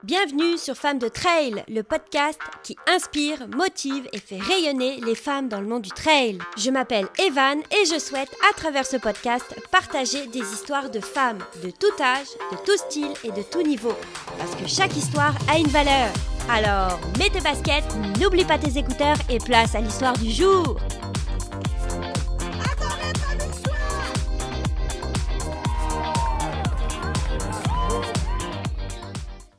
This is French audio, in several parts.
Bienvenue sur Femmes de Trail, le podcast qui inspire, motive et fait rayonner les femmes dans le monde du trail. Je m'appelle Evan et je souhaite, à travers ce podcast, partager des histoires de femmes de tout âge, de tout style et de tout niveau. Parce que chaque histoire a une valeur. Alors, mets tes baskets, n'oublie pas tes écouteurs et place à l'histoire du jour.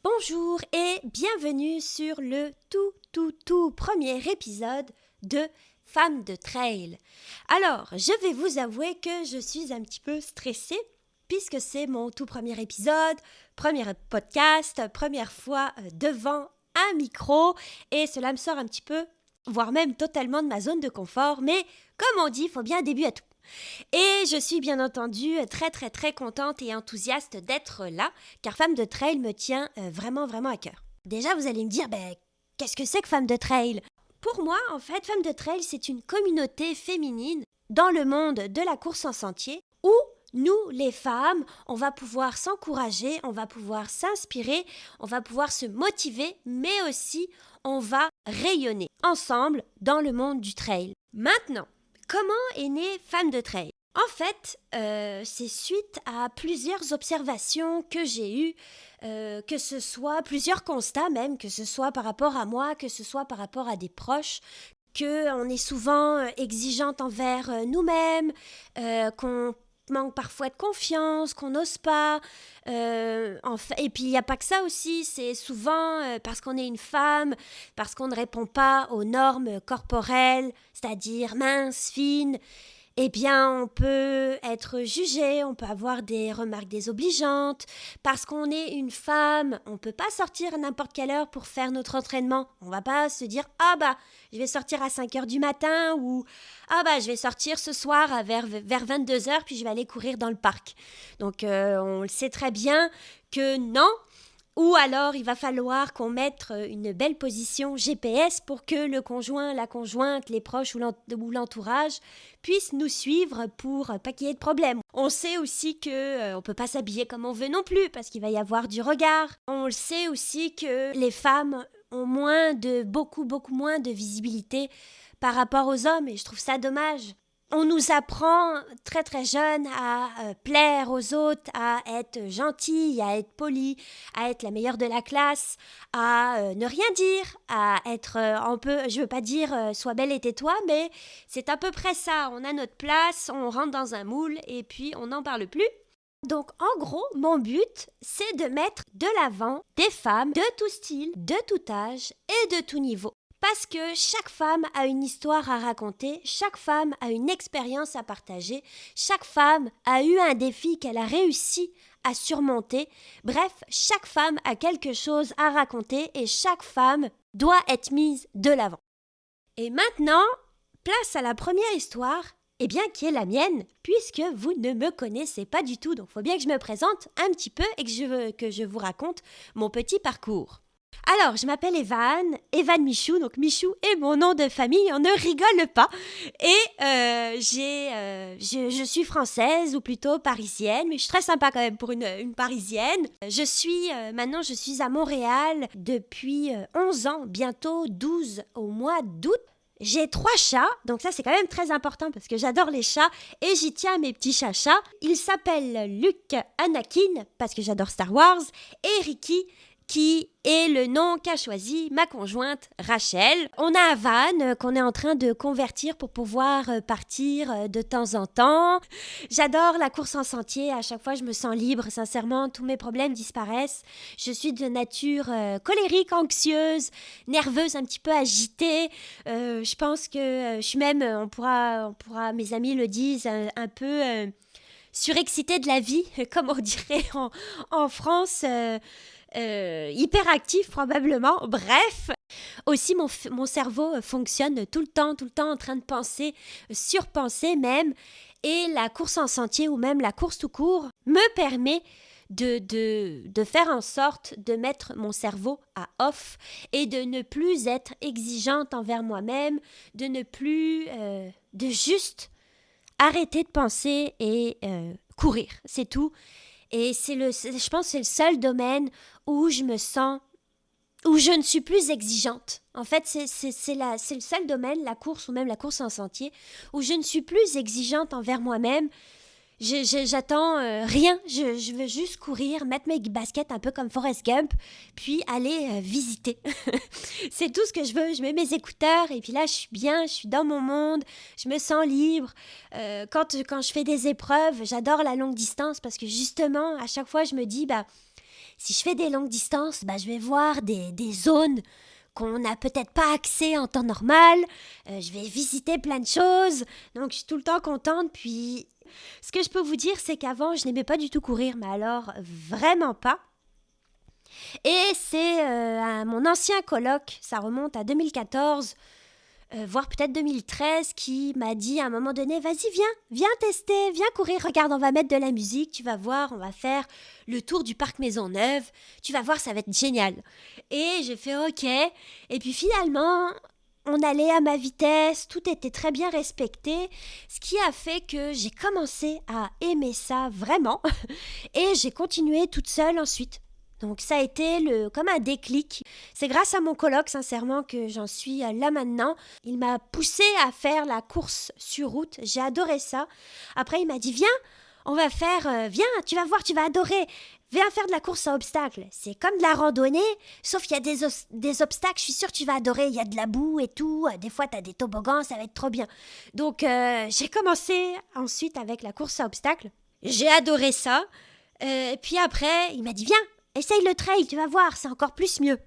Bonjour et bienvenue sur le tout premier épisode de Femmes de Trail. Alors, je vais vous avouer que je suis un petit peu stressée puisque c'est mon tout premier épisode, premier podcast, première fois devant un micro et cela me sort un petit peu, voire même totalement de ma zone de confort, mais comme on dit, il faut bien un début à tout. Et je suis bien entendu très contente et enthousiaste d'être là, car Femmes de Trail me tient vraiment à cœur. Déjà, vous allez me dire, qu'est-ce que c'est que Femmes de Trail ? Pour moi, en fait, Femmes de Trail, c'est une communauté féminine dans le monde de la course en sentier où nous, les femmes, on va pouvoir s'encourager, on va pouvoir s'inspirer, on va pouvoir se motiver, mais aussi on va rayonner ensemble dans le monde du trail. Maintenant, comment est née Femmes de Trail ? En fait, c'est suite à plusieurs observations que j'ai eues, que ce soit plusieurs constats même, que ce soit par rapport à moi, que ce soit par rapport à des proches, qu'on est souvent exigeante envers nous-mêmes, qu'on manque parfois de confiance, qu'on n'ose pas. Et puis, il n'y a pas que ça aussi, c'est souvent parce qu'on est une femme, parce qu'on ne répond pas aux normes corporelles, c'est-à-dire mince, fine. Eh bien, on peut être jugé, on peut avoir des remarques désobligeantes. Parce qu'on est une femme, on ne peut pas sortir à n'importe quelle heure pour faire notre entraînement. On ne va pas se dire « Ah je vais sortir à 5 heures du matin » ou « Ah je vais sortir ce soir vers 22 heures puis je vais aller courir dans le parc. » Donc, on le sait très bien que non. Ou alors, il va falloir qu'on mette une belle position GPS pour que le conjoint, la conjointe, les proches ou l'entourage puissent nous suivre pour pas qu'il y ait de problème. On sait aussi que on peut pas s'habiller comme on veut non plus parce qu'il va y avoir du regard. On le sait aussi que les femmes ont beaucoup moins de visibilité par rapport aux hommes et je trouve ça dommage. On nous apprend très jeune à plaire aux autres, à être gentille, à être polie, à être la meilleure de la classe, à ne rien dire, à être je veux pas dire sois belle et tais-toi, mais c'est à peu près ça. On a notre place, on rentre dans un moule et puis on n'en parle plus. Donc, en gros, mon but, c'est de mettre de l'avant des femmes de tout style, de tout âge et de tout niveau. Parce que chaque femme a une histoire à raconter, chaque femme a une expérience à partager, chaque femme a eu un défi qu'elle a réussi à surmonter. Bref, chaque femme a quelque chose à raconter et chaque femme doit être mise de l'avant. Et maintenant, place à la première histoire, qui est la mienne, puisque vous ne me connaissez pas du tout. Donc, il faut bien que je me présente un petit peu et que je vous raconte mon petit parcours. Alors, je m'appelle Evan Michou, donc Michou est mon nom de famille, on ne rigole pas. Et je suis française, ou plutôt parisienne, mais je suis très sympa quand même pour une parisienne. Maintenant, je suis à Montréal depuis 11 ans, bientôt 12 au mois d'août. J'ai 3 chats, donc ça c'est quand même très important parce que j'adore les chats et j'y tiens à mes petits chachas. Ils s'appellent Luke, Anakin, parce que j'adore Star Wars, et Ricky, qui est le nom qu'a choisi ma conjointe Rachel. On a un van qu'on est en train de convertir pour pouvoir partir de temps en temps. J'adore la course en sentier, à chaque fois je me sens libre, sincèrement, tous mes problèmes disparaissent. Je suis de nature colérique, anxieuse, nerveuse, un petit peu agitée. Je pense que je suis même, on pourra, mes amis le disent, un peu surexcitée de la vie, comme on dirait en France. Hyperactif probablement, bref. Aussi mon cerveau fonctionne tout le temps en train de penser, surpenser même, et la course en sentier ou même la course tout court me permet de faire en sorte de mettre mon cerveau à off et de ne plus être exigeante envers moi-même, de ne plus, de juste arrêter de penser et courir, c'est tout. Et je pense que c'est le seul domaine où je me sens où je ne suis plus exigeante. En fait, c'est le seul domaine, la course ou même la course en sentier, où je ne suis plus exigeante envers moi-même. J'attends rien, je veux juste courir, mettre mes baskets un peu comme Forrest Gump, puis aller visiter. C'est tout ce que je veux, je mets mes écouteurs et puis là je suis bien, je suis dans mon monde, je me sens libre. Quand je fais des épreuves, j'adore la longue distance parce que justement à chaque fois je me dis, si je fais des longues distances, je vais voir des zones qu'on n'a peut-être pas accès en temps normal. Je vais visiter plein de choses. Donc, je suis tout le temps contente. Puis, ce que je peux vous dire, c'est qu'avant, je n'aimais pas du tout courir, mais alors vraiment pas. Et c'est mon ancien coloc, ça remonte à 2014, voire peut-être 2013, qui m'a dit à un moment donné, vas-y, viens tester, viens courir, regarde, on va mettre de la musique, tu vas voir, on va faire le tour du parc Maisonneuve, tu vas voir, ça va être génial. Et j'ai fait ok, et puis finalement, on allait à ma vitesse, tout était très bien respecté, ce qui a fait que j'ai commencé à aimer ça vraiment, et j'ai continué toute seule ensuite. Donc ça a été comme un déclic. C'est grâce à mon coloc, sincèrement, que j'en suis là maintenant. Il m'a poussé à faire la course sur route. J'ai adoré ça. Après, il m'a dit, viens, on va faire, viens, tu vas voir, tu vas adorer. Viens faire de la course à obstacles. C'est comme de la randonnée, sauf qu'il y a des obstacles, je suis sûre que tu vas adorer. Il y a de la boue et tout. Des fois, tu as des toboggans, ça va être trop bien. Donc, j'ai commencé ensuite avec la course à obstacles. J'ai adoré ça. Puis après, il m'a dit, viens, essaye le trail, tu vas voir, c'est encore plus mieux.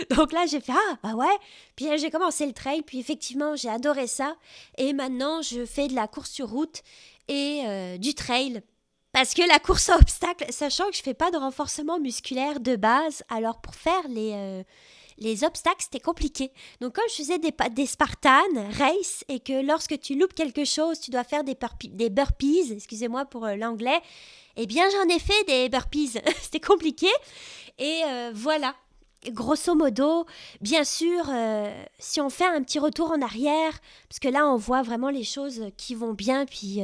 Donc là, j'ai fait, bah ouais. Puis j'ai commencé le trail, puis effectivement, j'ai adoré ça. Et maintenant, je fais de la course sur route et du trail. Parce que la course à obstacles, sachant que je fais pas de renforcement musculaire de base, alors pour faire les obstacles, c'était compliqué. Donc, comme je faisais des Spartan race et que lorsque tu loupes quelque chose, tu dois faire des burpees, excusez-moi pour l'anglais, eh bien, j'en ai fait des burpees. C'était compliqué. Et voilà. Grosso modo, bien sûr, si on fait un petit retour en arrière, parce que là, on voit vraiment les choses qui vont bien, puis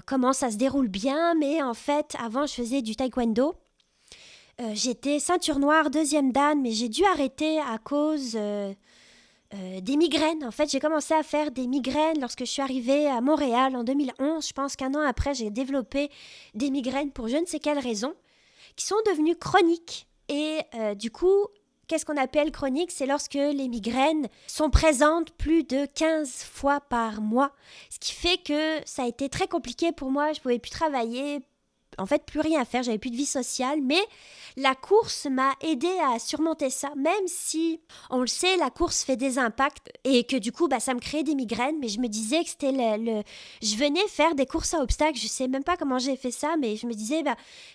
comment ça se déroule bien. Mais en fait, avant, je faisais du taekwondo. J'étais ceinture noire, deuxième dan, mais j'ai dû arrêter à cause des migraines. En fait, j'ai commencé à faire des migraines lorsque je suis arrivée à Montréal en 2011. Je pense qu'un an après, j'ai développé des migraines pour je ne sais quelle raison, qui sont devenues chroniques. Et du coup, qu'est-ce qu'on appelle chronique? C'est lorsque les migraines sont présentes plus de 15 fois par mois. Ce qui fait que ça a été très compliqué pour moi. Je ne pouvais plus travailler. En fait, plus rien à faire, j'avais plus de vie sociale, mais la course m'a aidé à surmonter ça, même si, on le sait, la course fait des impacts et que du coup, ça me créait des migraines, mais je me disais que c'était je venais faire des courses à obstacles, je sais même pas comment j'ai fait ça, mais je me disais,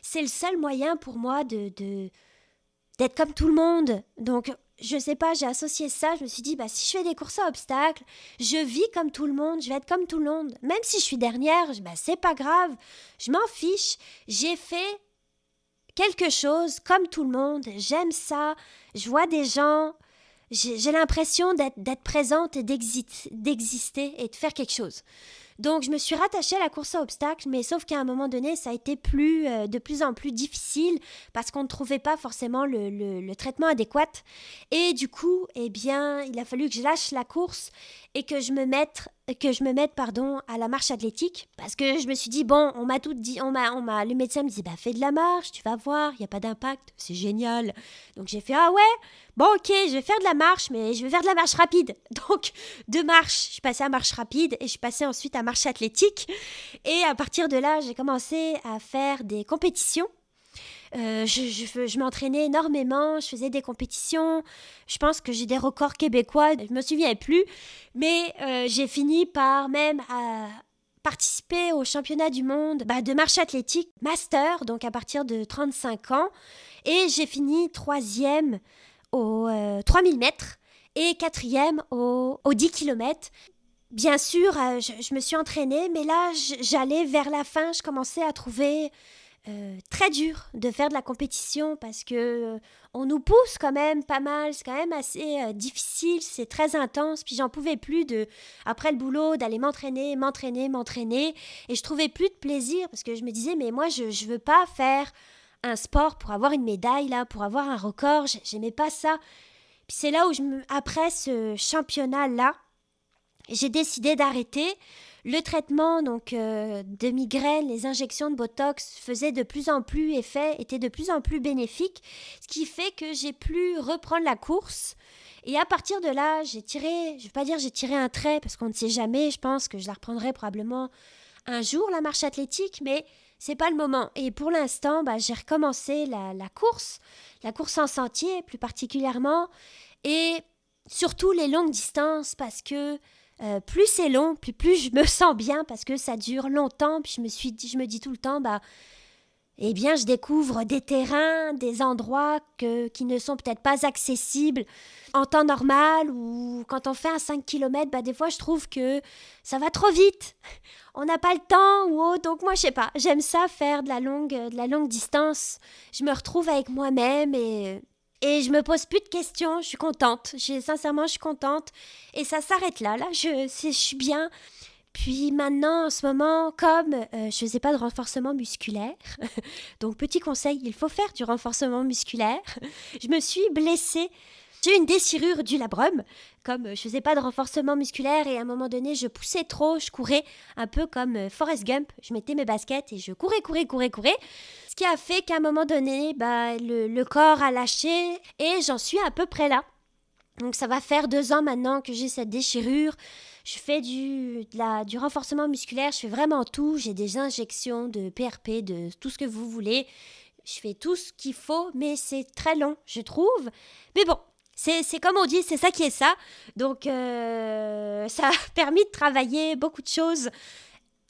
c'est le seul moyen pour moi d'être comme tout le monde, donc je sais pas, j'ai associé ça, je me suis dit, si je fais des courses à obstacles, je vis comme tout le monde, je vais être comme tout le monde. Même si je suis dernière, c'est pas grave, je m'en fiche. J'ai fait quelque chose comme tout le monde, j'aime ça, je vois des gens, j'ai l'impression d'être présente et d'exister et de faire quelque chose. Donc, je me suis rattachée à la course à obstacles, mais sauf qu'à un moment donné, ça a été de plus en plus difficile parce qu'on ne trouvait pas forcément le traitement adéquat. Et du coup, eh bien, il a fallu que je lâche la course et que je me mette à la marche athlétique parce que je me suis dit, bon, on m'a tout dit, le médecin me dit, fais de la marche, tu vas voir, il n'y a pas d'impact, c'est génial. Donc, j'ai fait, ah ouais, bon, ok, je vais faire de la marche, mais je vais faire de la marche rapide. Donc, de marche, je suis passée à marche rapide et je suis passée ensuite à marche athlétique. Et à partir de là, j'ai commencé à faire des compétitions. Je m'entraînais énormément, je faisais des compétitions. Je pense que j'ai des records québécois, je me souviens plus. Mais j'ai fini par même participer au championnat du monde de marche athlétique master, donc à partir de 35 ans. Et j'ai fini 3e aux 3000 mètres et 4e aux 10 km. Bien sûr, je me suis entraînée, mais là, j'allais vers la fin, je commençais à trouver très dur de faire de la compétition parce que on nous pousse quand même pas mal, c'est quand même assez difficile, c'est très intense, puis j'en pouvais plus après le boulot d'aller m'entraîner, et je trouvais plus de plaisir parce que je me disais mais moi je veux pas faire un sport pour avoir une médaille, là, pour avoir un record. J'aimais pas ça. Puis c'est là où après ce championnat-là, j'ai décidé d'arrêter. Le traitement de migraine, les injections de Botox faisaient de plus en plus effet, étaient de plus en plus bénéfiques, ce qui fait que j'ai pu reprendre la course. Et à partir de là, je ne vais pas dire j'ai tiré un trait parce qu'on ne sait jamais, je pense que je la reprendrai probablement un jour, la marche athlétique, mais c'est pas le moment. Et pour l'instant, j'ai recommencé la course en sentier plus particulièrement, et surtout les longues distances parce que plus c'est long, plus je me sens bien parce que ça dure longtemps. Puis je me dis tout le temps, eh bien, je découvre des terrains, des endroits qui ne sont peut-être pas accessibles en temps normal, ou quand on fait un 5 km, des fois je trouve que ça va trop vite. On n'a pas le temps ou autre. Donc moi, je sais pas, j'aime ça faire de la longue distance. Je me retrouve avec moi-même et je me pose plus de questions, je suis contente. Sincèrement, je suis contente. Et ça s'arrête là. Là, je suis bien. Puis maintenant, en ce moment, comme je faisais pas de renforcement musculaire, donc petit conseil, il faut faire du renforcement musculaire. Je me suis blessée. J'ai eu une déchirure du labrum, comme je faisais pas de renforcement musculaire et à un moment donné, je poussais trop, je courais un peu comme Forrest Gump. Je mettais mes baskets et je courais. Ce qui a fait qu'à un moment donné, le corps a lâché et j'en suis à peu près là. Donc ça va faire 2 ans maintenant que j'ai cette déchirure. Je fais du renforcement musculaire, je fais vraiment tout. J'ai des injections de PRP, de tout ce que vous voulez. Je fais tout ce qu'il faut, mais c'est très long, je trouve. Mais bon, c'est comme on dit, c'est ça qui est ça. Donc ça a permis de travailler beaucoup de choses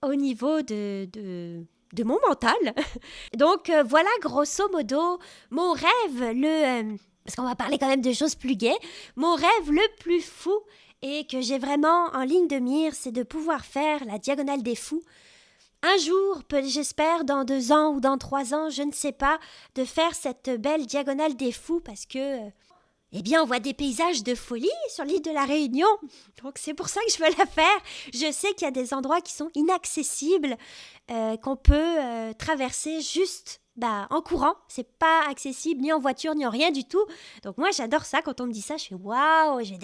au niveau de mon mental. Donc voilà, grosso modo, mon rêve, parce qu'on va parler quand même de choses plus gaies, mon rêve le plus fou et que j'ai vraiment en ligne de mire, c'est de pouvoir faire la Diagonale des Fous. Un jour, j'espère dans 2 ans ou dans 3 ans, je ne sais pas, de faire cette belle Diagonale des Fous parce que on voit des paysages de folie sur l'île de la Réunion. Donc, c'est pour ça que je veux la faire. Je sais qu'il y a des endroits qui sont inaccessibles, qu'on peut traverser juste en courant. C'est pas accessible ni en voiture, ni en rien du tout. Donc, moi, j'adore ça. Quand on me dit ça, je fais waouh, je vais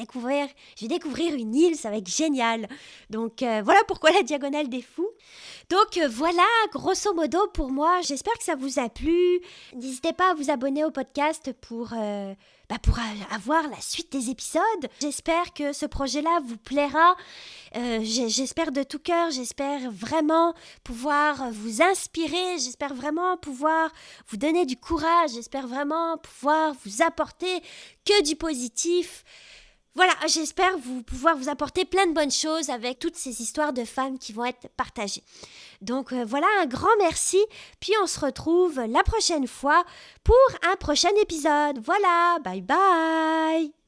découvrir une île, ça va être génial. Donc, voilà pourquoi la Diagonale des Fous. Donc, voilà, grosso modo, pour moi, j'espère que ça vous a plu. N'hésitez pas à vous abonner au podcast pour avoir la suite des épisodes. J'espère que ce projet-là vous plaira. J'espère de tout cœur, j'espère vraiment pouvoir vous inspirer, j'espère vraiment pouvoir vous donner du courage, j'espère vraiment pouvoir vous apporter que du positif. Voilà, j'espère pouvoir vous apporter plein de bonnes choses avec toutes ces histoires de femmes qui vont être partagées. Donc voilà, un grand merci, puis on se retrouve la prochaine fois pour un prochain épisode. Voilà, bye bye!